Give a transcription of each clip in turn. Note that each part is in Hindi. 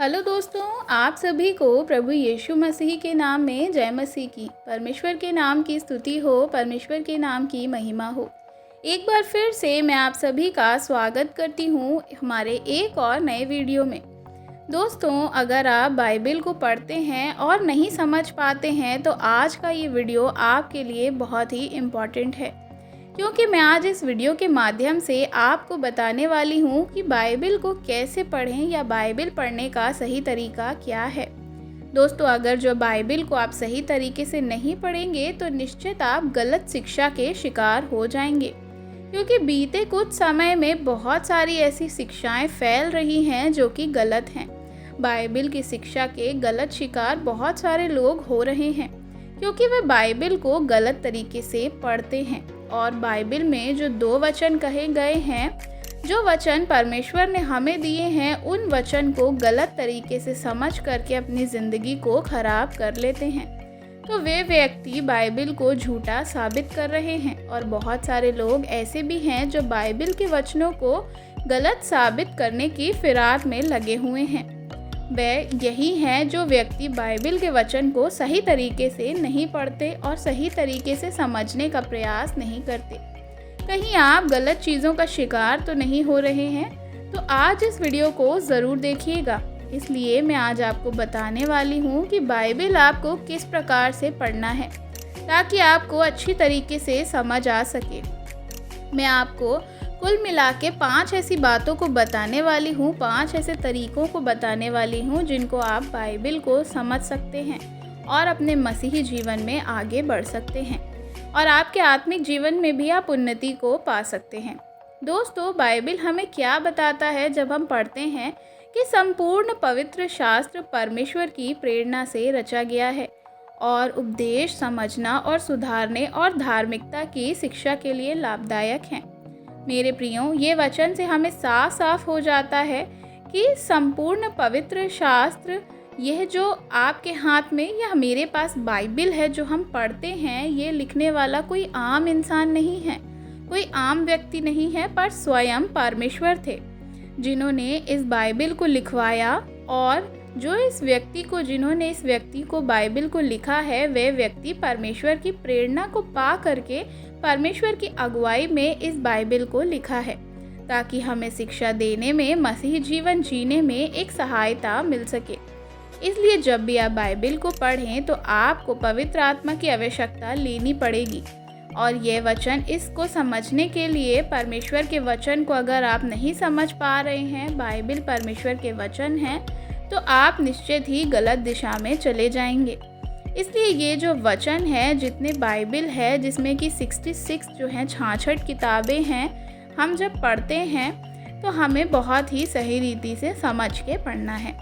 हेलो दोस्तों, आप सभी को प्रभु यीशु मसीह के नाम में जय मसीह की। परमेश्वर के नाम की स्तुति हो, परमेश्वर के नाम की महिमा हो। एक बार फिर से मैं आप सभी का स्वागत करती हूँ हमारे एक और नए वीडियो में। दोस्तों, अगर आप बाइबल को पढ़ते हैं और नहीं समझ पाते हैं तो आज का ये वीडियो आपके लिए बहुत ही इम्पॉर्टेंट है, क्योंकि मैं आज इस वीडियो के माध्यम से आपको बताने वाली हूँ कि बाइबल को कैसे पढ़ें या बाइबल पढ़ने का सही तरीका क्या है। दोस्तों, अगर जो बाइबल को आप सही तरीके से नहीं पढ़ेंगे तो निश्चित आप गलत शिक्षा के शिकार हो जाएंगे, क्योंकि बीते कुछ समय में बहुत सारी ऐसी शिक्षाएं फैल रही हैं जो कि गलत हैं। बाइबल की शिक्षा के गलत शिकार बहुत सारे लोग हो रहे हैं, क्योंकि वे बाइबल को गलत तरीके से पढ़ते हैं। और बाइबल में जो 2 वचन कहे गए हैं, जो वचन परमेश्वर ने हमें दिए हैं, उन वचन को गलत तरीके से समझ करके अपनी ज़िंदगी को खराब कर लेते हैं। तो वे व्यक्ति बाइबल को झूठा साबित कर रहे हैं। और बहुत सारे लोग ऐसे भी हैं जो बाइबल के वचनों को गलत साबित करने की फिराक में लगे हुए हैं। वे यही हैं जो व्यक्ति बाइबल के वचन को सही तरीके से नहीं पढ़ते और सही तरीके से समझने का प्रयास नहीं करते। कहीं आप गलत चीज़ों का शिकार तो नहीं हो रहे हैं? तो आज इस वीडियो को ज़रूर देखिएगा। इसलिए मैं आज आपको बताने वाली हूँ कि बाइबल आपको किस प्रकार से पढ़ना है, ताकि आपको अच्छी तरीके से समझ आ सके। मैं आपको कुल मिला के 5 ऐसी बातों को बताने वाली हूँ, 5 ऐसे तरीकों को बताने वाली हूँ जिनको आप बाइबल को समझ सकते हैं और अपने मसीही जीवन में आगे बढ़ सकते हैं, और आपके आत्मिक जीवन में भी आप उन्नति को पा सकते हैं। दोस्तों, बाइबल हमें क्या बताता है जब हम पढ़ते हैं कि संपूर्ण पवित्र शास्त्र परमेश्वर की प्रेरणा से रचा गया है और उपदेश, समझना और सुधारने और धार्मिकता की शिक्षा के लिए लाभदायक हैं। मेरे प्रियो, ये वचन से हमें साफ साफ हो जाता है कि संपूर्ण पवित्र शास्त्र, यह जो आपके हाथ में या मेरे पास बाइबल है जो हम पढ़ते हैं, ये लिखने वाला कोई आम इंसान नहीं है, कोई आम व्यक्ति नहीं है, पर स्वयं परमेश्वर थे जिन्होंने इस बाइबल को लिखवाया। और जिन्होंने इस व्यक्ति को बाइबल को लिखा है, वे व्यक्ति परमेश्वर की प्रेरणा को पा करके परमेश्वर की अगुवाई में इस बाइबल को लिखा है, ताकि हमें शिक्षा देने में, मसीही जीवन जीने में एक सहायता मिल सके। इसलिए जब भी आप बाइबल को पढ़ें तो आपको पवित्र आत्मा की आवश्यकता लेनी पड़ेगी। और ये वचन, इसको समझने के लिए परमेश्वर के वचन को अगर आप नहीं समझ पा रहे हैं, बाइबल परमेश्वर के वचन हैं, तो आप निश्चित ही गलत दिशा में चले जाएंगे। इसलिए ये जो वचन है, जितने बाइबल है जिसमें कि 66 जो हैं 66 किताबें हैं, हम जब पढ़ते हैं तो हमें बहुत ही सही रीति से समझ के पढ़ना है।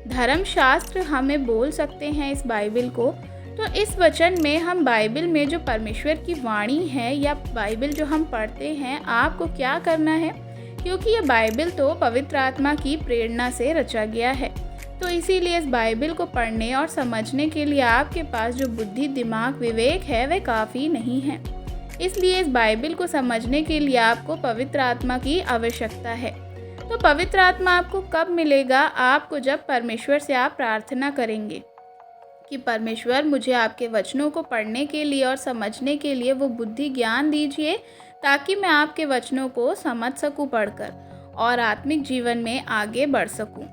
धर्मशास्त्र हमें बोल सकते हैं इस बाइबल को। तो इस वचन में हम बाइबल में जो परमेश्वर की वाणी है या बाइबल जो हम पढ़ते हैं, आपको क्या करना है, क्योंकि ये बाइबल तो पवित्र आत्मा की प्रेरणा से रचा गया है। तो इसीलिए इस बाइबल को पढ़ने और समझने के लिए आपके पास जो बुद्धि, दिमाग, विवेक है, वह काफ़ी नहीं है। इसलिए इस बाइबल को समझने के लिए आपको पवित्र आत्मा की आवश्यकता है। तो पवित्र आत्मा आपको कब मिलेगा? आपको जब परमेश्वर से आप प्रार्थना करेंगे कि परमेश्वर, मुझे आपके वचनों को पढ़ने के लिए और समझने के लिए वो बुद्धि ज्ञान दीजिए, ताकि मैं आपके वचनों को समझ सकूं पढ़कर और आत्मिक जीवन में आगे बढ़ सकूं।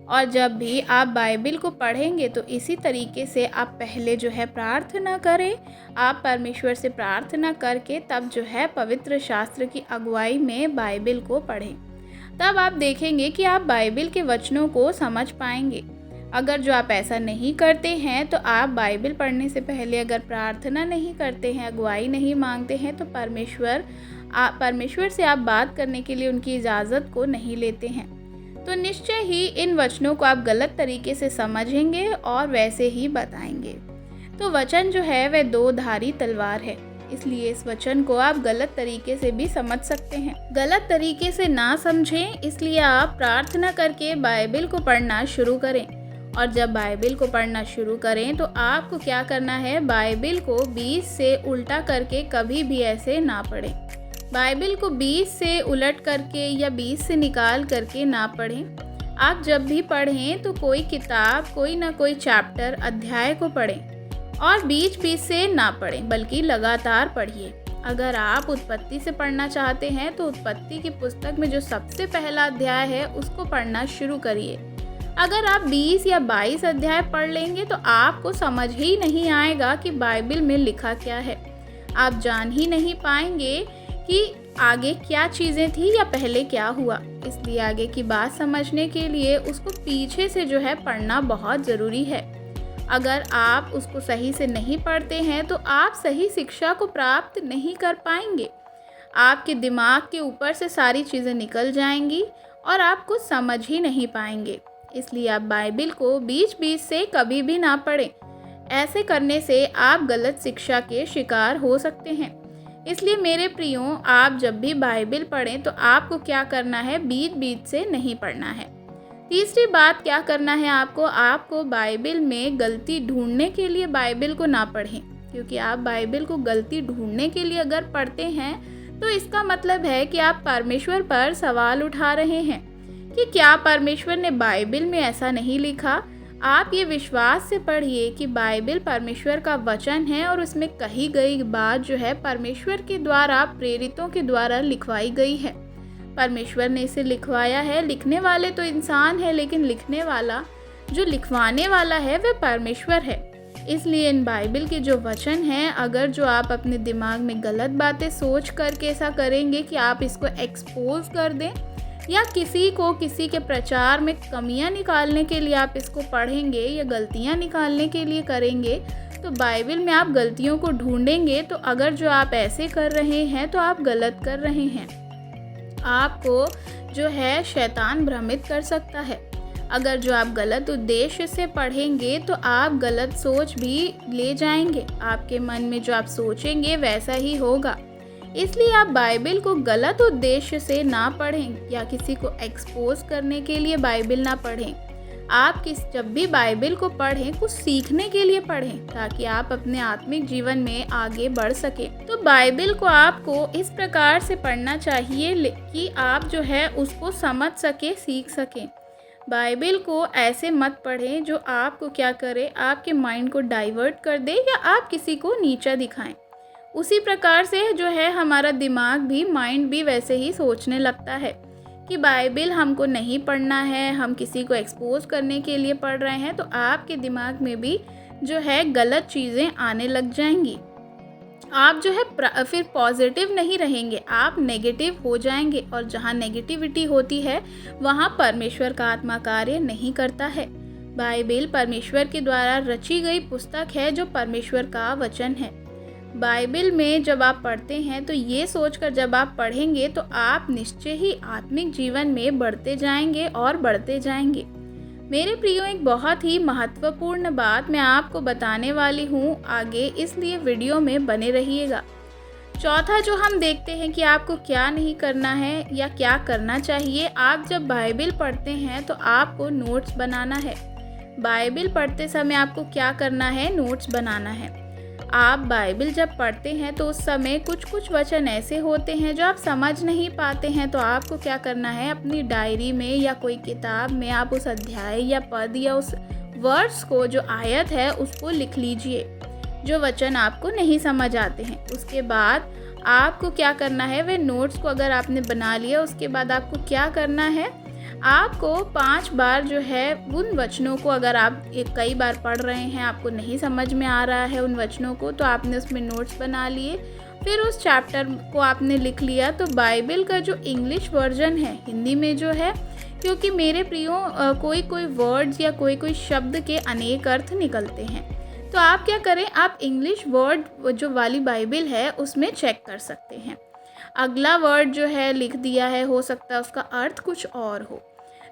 और जब भी आप बाइबल को पढ़ेंगे तो इसी तरीके से आप पहले जो है प्रार्थना करें। आप परमेश्वर से प्रार्थना करके तब जो है पवित्र शास्त्र की अगुवाई में बाइबल को पढ़ें। तब आप देखेंगे कि आप बाइबल के वचनों को समझ पाएंगे। अगर जो आप ऐसा नहीं करते हैं, तो आप बाइबल पढ़ने से पहले अगर प्रार्थना नहीं करते हैं, अगुवाई नहीं मांगते हैं, तो परमेश्वर से आप बात करने के लिए उनकी इजाज़त को नहीं लेते हैं, तो निश्चय ही इन वचनों को आप गलत तरीके से समझेंगे और वैसे ही बताएंगे। तो वचन जो है वह 2 धारी तलवार है, इसलिए इस वचन को आप गलत तरीके से भी समझ सकते हैं। गलत तरीके से ना समझें, इसलिए आप प्रार्थना करके बाइबल को पढ़ना शुरू करें। और जब बाइबल को पढ़ना शुरू करें तो आपको क्या करना है, बाइबल को 20 से उल्टा करके कभी भी ऐसे ना पढ़ें। बाइबल को 20 से उलट करके या 20 से निकाल करके ना पढ़ें। आप जब भी पढ़ें तो कोई किताब, कोई ना कोई चैप्टर, अध्याय को पढ़ें और बीच बीच से ना पढ़ें बल्कि लगातार पढ़िए। अगर आप उत्पत्ति से पढ़ना चाहते हैं तो उत्पत्ति की पुस्तक में जो सबसे पहला अध्याय है उसको पढ़ना शुरू करिए। अगर आप 20 या 22 अध्याय पढ़ लेंगे तो आपको समझ ही नहीं आएगा कि बाइबल में लिखा क्या है। आप जान ही नहीं पाएंगे कि आगे क्या चीज़ें थी या पहले क्या हुआ। इसलिए आगे की बात समझने के लिए उसको पीछे से जो है पढ़ना बहुत ज़रूरी है। अगर आप उसको सही से नहीं पढ़ते हैं तो आप सही शिक्षा को प्राप्त नहीं कर पाएंगे। आपके दिमाग के ऊपर से सारी चीज़ें निकल जाएंगी और आप कुछ समझ ही नहीं पाएंगे। इसलिए आप बाइबल को बीच बीच से कभी भी ना पढ़ें। ऐसे करने से आप गलत शिक्षा के शिकार हो सकते हैं। इसलिए मेरे प्रियो, आप जब भी बाइबल पढ़ें तो आपको क्या करना है, बीच बीच से नहीं पढ़ना है। तीसरी बात क्या करना है, आपको बाइबल में गलती ढूंढने के लिए बाइबल को ना पढ़ें। क्योंकि आप बाइबल को गलती ढूंढने के लिए अगर पढ़ते हैं तो इसका मतलब है कि आप परमेश्वर पर सवाल उठा रहे हैं कि क्या परमेश्वर ने बाइबल में ऐसा नहीं लिखा। आप ये विश्वास से पढ़िए कि बाइबल परमेश्वर का वचन है और उसमें कही गई बात जो है परमेश्वर के द्वारा, प्रेरितों के द्वारा लिखवाई गई है। परमेश्वर ने इसे लिखवाया है। लिखने वाले तो इंसान है, लेकिन लिखने वाला, जो लिखवाने वाला है, वह परमेश्वर है। इसलिए इन बाइबल के जो वचन हैं, अगर जो आप अपने दिमाग में गलत बातें सोच करके ऐसा करेंगे कि आप इसको एक्सपोज कर दें या किसी के प्रचार में कमियां निकालने के लिए आप इसको पढ़ेंगे या गलतियां निकालने के लिए करेंगे, तो बाइबल में आप गलतियों को ढूंढेंगे। तो अगर जो आप ऐसे कर रहे हैं तो आप गलत कर रहे हैं। आपको जो है शैतान भ्रमित कर सकता है। अगर जो आप गलत उद्देश्य से पढ़ेंगे तो आप गलत सोच भी ले जाएंगे। आपके मन में जो आप सोचेंगे वैसा ही होगा। इसलिए आप बाइबल को गलत उद्देश्य से ना पढ़ें या किसी को एक्सपोज करने के लिए बाइबल ना पढ़ें। आप जब भी बाइबल को पढ़ें, कुछ सीखने के लिए पढ़ें ताकि आप अपने आत्मिक जीवन में आगे बढ़ सकें। तो बाइबल को आपको इस प्रकार से पढ़ना चाहिए कि आप जो है उसको समझ सके, सीख सकें। बाइबल को ऐसे मत पढ़ें जो आपको क्या करे, आपके माइंड को डाइवर्ट कर दे या आप किसी को नीचा दिखाएं। उसी प्रकार से जो है हमारा दिमाग भी, माइंड भी वैसे ही सोचने लगता है कि बाइबल हमको नहीं पढ़ना है, हम किसी को एक्सपोज करने के लिए पढ़ रहे हैं। तो आपके दिमाग में भी जो है गलत चीज़ें आने लग जाएंगी। आप जो है फिर पॉजिटिव नहीं रहेंगे, आप नेगेटिव हो जाएंगे। और जहाँ नेगेटिविटी होती है वहाँ परमेश्वर का आत्मा कार्य नहीं करता है। बाइबल परमेश्वर के द्वारा रची गई पुस्तक है जो परमेश्वर का वचन है। बाइबल में जब आप पढ़ते हैं तो ये सोचकर जब आप पढ़ेंगे तो आप निश्चय ही आत्मिक जीवन में बढ़ते जाएंगे और बढ़ते जाएंगे। मेरे प्रियो, एक बहुत ही महत्वपूर्ण बात मैं आपको बताने वाली हूँ आगे, इसलिए वीडियो में बने रहिएगा। चौथा जो हम देखते हैं कि आपको क्या नहीं करना है या क्या करना चाहिए। आप जब बाइबल पढ़ते हैं तो आपको नोट्स बनाना है। बाइबल पढ़ते समय आपको क्या करना है, नोट्स बनाना है। आप बाइबल जब पढ़ते हैं तो उस समय कुछ वचन ऐसे होते हैं जो आप समझ नहीं पाते हैं। तो आपको क्या करना है, अपनी डायरी में या कोई किताब में आप उस अध्याय या पद या उस वर्ड्स को, जो आयत है, उसको लिख लीजिए जो वचन आपको नहीं समझ आते हैं। उसके बाद आपको क्या करना है, वे नोट्स को अगर आपने बना लिया, उसके बाद आपको क्या करना है, आपको 5 बार जो है उन वचनों को, अगर आप कई बार पढ़ रहे हैं, आपको नहीं समझ में आ रहा है उन वचनों को, तो आपने उसमें नोट्स बना लिए। फिर उस चैप्टर को आपने लिख लिया। तो बाइबल का जो इंग्लिश वर्जन है, हिंदी में जो है, क्योंकि मेरे प्रियो कोई वर्ड्स या कोई शब्द के अनेक अर्थ निकलते हैं, तो आप क्या करें, आप इंग्लिश वर्ड जो वाली बाइबल है उसमें चेक कर सकते हैं। अगला वर्ड जो है लिख दिया है, हो सकता है उसका अर्थ कुछ और हो।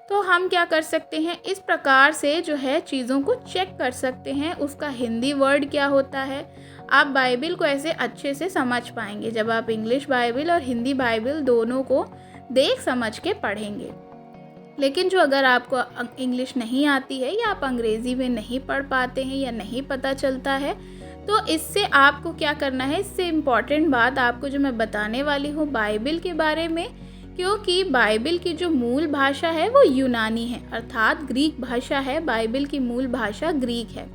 तो हम क्या कर सकते हैं, इस प्रकार से जो है चीज़ों को चेक कर सकते हैं। उसका हिंदी वर्ड क्या होता है, आप बाइबल को ऐसे अच्छे से समझ पाएंगे जब आप इंग्लिश बाइबल और हिंदी बाइबल दोनों को देख समझ के पढ़ेंगे। लेकिन जो अगर आपको इंग्लिश नहीं आती है या आप अंग्रेज़ी में नहीं पढ़ पाते हैं या नहीं पता चलता है, तो इससे आपको क्या करना है, इससे इम्पॉर्टेंट बात आपको जो मैं बताने वाली हूँ बाइबल के बारे में, क्योंकि बाइबल की जो मूल भाषा है वो यूनानी है, अर्थात ग्रीक भाषा है। बाइबल की मूल भाषा ग्रीक है।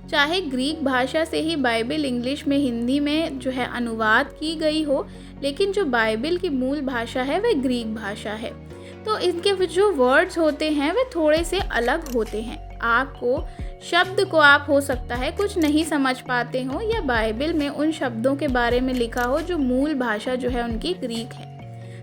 चाहे ग्रीक भाषा से ही बाइबल इंग्लिश में, हिंदी में जो है अनुवाद की गई हो, लेकिन जो बाइबल की मूल भाषा है वह ग्रीक भाषा है। तो इनके जो वर्ड्स होते हैं वे थोड़े से अलग होते हैं। आपको शब्द को आप हो सकता है कुछ नहीं समझ पाते हो, या बाइबल में उन शब्दों के बारे में लिखा हो जो मूल भाषा जो है उनकी ग्रीक है।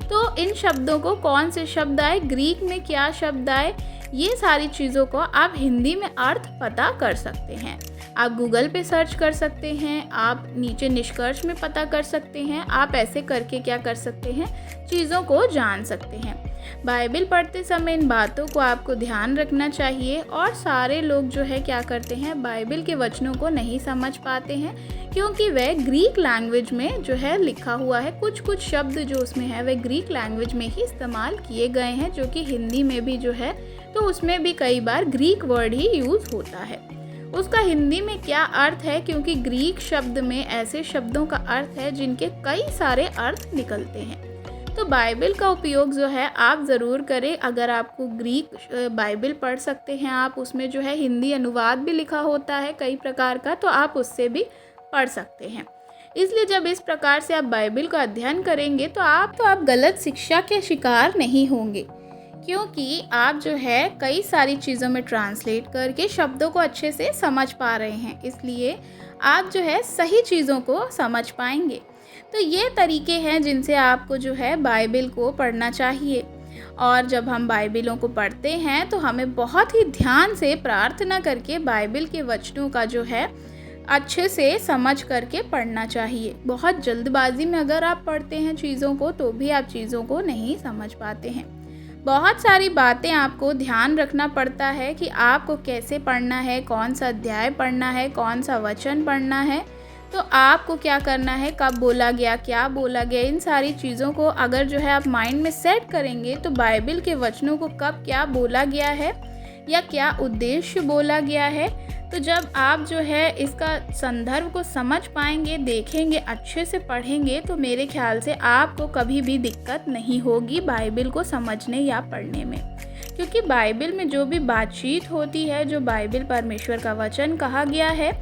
तो इन शब्दों को कौन से शब्द आए, ग्रीक में क्या शब्द आए, ये सारी चीज़ों को आप हिंदी में अर्थ पता कर सकते हैं। आप गूगल पे सर्च कर सकते हैं, आप नीचे निष्कर्ष में पता कर सकते हैं। आप ऐसे करके क्या कर सकते हैं, चीज़ों को जान सकते हैं। बाइबल पढ़ते समय इन बातों को आपको ध्यान रखना चाहिए। और सारे लोग जो है क्या करते हैं, बाइबल के वचनों को नहीं समझ पाते हैं, क्योंकि वह ग्रीक लैंग्वेज में जो है लिखा हुआ है। कुछ शब्द जो उसमें है वह ग्रीक लैंग्वेज में ही इस्तेमाल किए गए हैं, जो कि हिंदी में भी जो है तो उसमें भी कई बार ग्रीक वर्ड ही यूज़ होता है। उसका हिंदी में क्या अर्थ है, क्योंकि ग्रीक शब्द में ऐसे शब्दों का अर्थ है जिनके कई सारे अर्थ निकलते हैं। तो बाइबल का उपयोग जो है आप ज़रूर करें। अगर आपको ग्रीक बाइबल पढ़ सकते हैं आप, उसमें जो है हिंदी अनुवाद भी लिखा होता है कई प्रकार का, तो आप उससे भी पढ़ सकते हैं। इसलिए जब इस प्रकार से आप बाइबल का अध्ययन करेंगे तो आप गलत शिक्षा के शिकार नहीं होंगे, क्योंकि आप जो है कई सारी चीज़ों में ट्रांसलेट करके शब्दों को अच्छे से समझ पा रहे हैं। इसलिए आप जो है सही चीज़ों को समझ पाएंगे। तो ये तरीके हैं जिनसे आपको जो है बाइबल को पढ़ना चाहिए। और जब हम बाइबलों को पढ़ते हैं तो हमें बहुत ही ध्यान से प्रार्थना करके बाइबल के वचनों का जो है अच्छे से समझ करके पढ़ना चाहिए। बहुत जल्दबाजी में अगर आप पढ़ते हैं चीज़ों को तो भी आप चीज़ों को नहीं समझ पाते हैं। बहुत सारी बातें आपको ध्यान रखना पड़ता है कि आपको कैसे पढ़ना है, कौन सा अध्याय पढ़ना है, कौन सा वचन पढ़ना है, तो आपको क्या करना है, कब बोला गया, क्या बोला गया, इन सारी चीज़ों को अगर जो है आप माइंड में सेट करेंगे तो बाइबल के वचनों को कब क्या बोला गया है या क्या उद्देश्य बोला गया है, तो जब आप जो है इसका संदर्भ को समझ पाएंगे, देखेंगे, अच्छे से पढ़ेंगे, तो मेरे ख्याल से आपको कभी भी दिक्कत नहीं होगी बाइबल को समझने या पढ़ने में। क्योंकि बाइबल में जो भी बातचीत होती है, जो बाइबल परमेश्वर का वचन कहा गया है,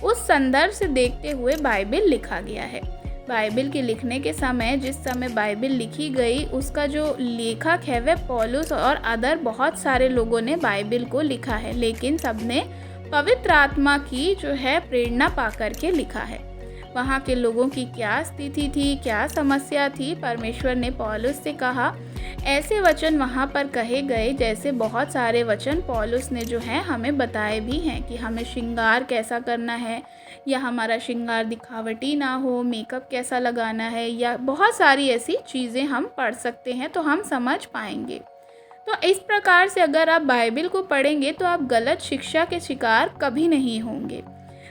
उस संदर्भ से देखते हुए बाइबल लिखा गया है। बाइबल के लिखने के समय, जिस समय बाइबल लिखी गई, उसका जो लेखक है वह पौलुस और अदर बहुत सारे लोगों ने बाइबल को लिखा है, लेकिन सबने पवित्र आत्मा की जो है प्रेरणा पा करके लिखा है। वहाँ के लोगों की क्या स्थिति थी, क्या समस्या थी, परमेश्वर ने पौलुस से कहा। ऐसे वचन वहाँ पर कहे गए जैसे बहुत सारे वचन पौलुस ने जो है हमें बताए भी हैं कि हमें श्रृंगार कैसा करना है, या हमारा श्रृंगार दिखावटी ना हो, मेकअप कैसा लगाना है, या बहुत सारी ऐसी चीज़ें हम पढ़ सकते हैं, तो हम समझ पाएंगे। तो इस प्रकार से अगर आप बाइबल को पढ़ेंगे तो आप गलत शिक्षा के शिकार कभी नहीं होंगे।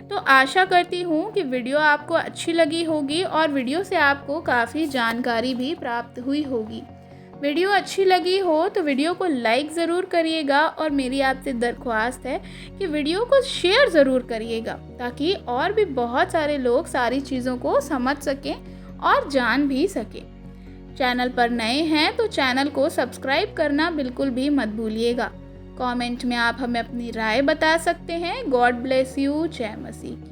तो आशा करती हूँ कि वीडियो आपको अच्छी लगी होगी और वीडियो से आपको काफ़ी जानकारी भी प्राप्त हुई होगी। वीडियो अच्छी लगी हो तो वीडियो को लाइक ज़रूर करिएगा, और मेरी आपसे दरख्वास्त है कि वीडियो को शेयर ज़रूर करिएगा, ताकि और भी बहुत सारे लोग सारी चीज़ों को समझ सकें और जान भी सकें। चैनल पर नए हैं तो चैनल को सब्सक्राइब करना बिल्कुल भी मत भूलिएगा। कमेंट में आप हमें अपनी राय बता सकते हैं। God bless you. जय मसीह।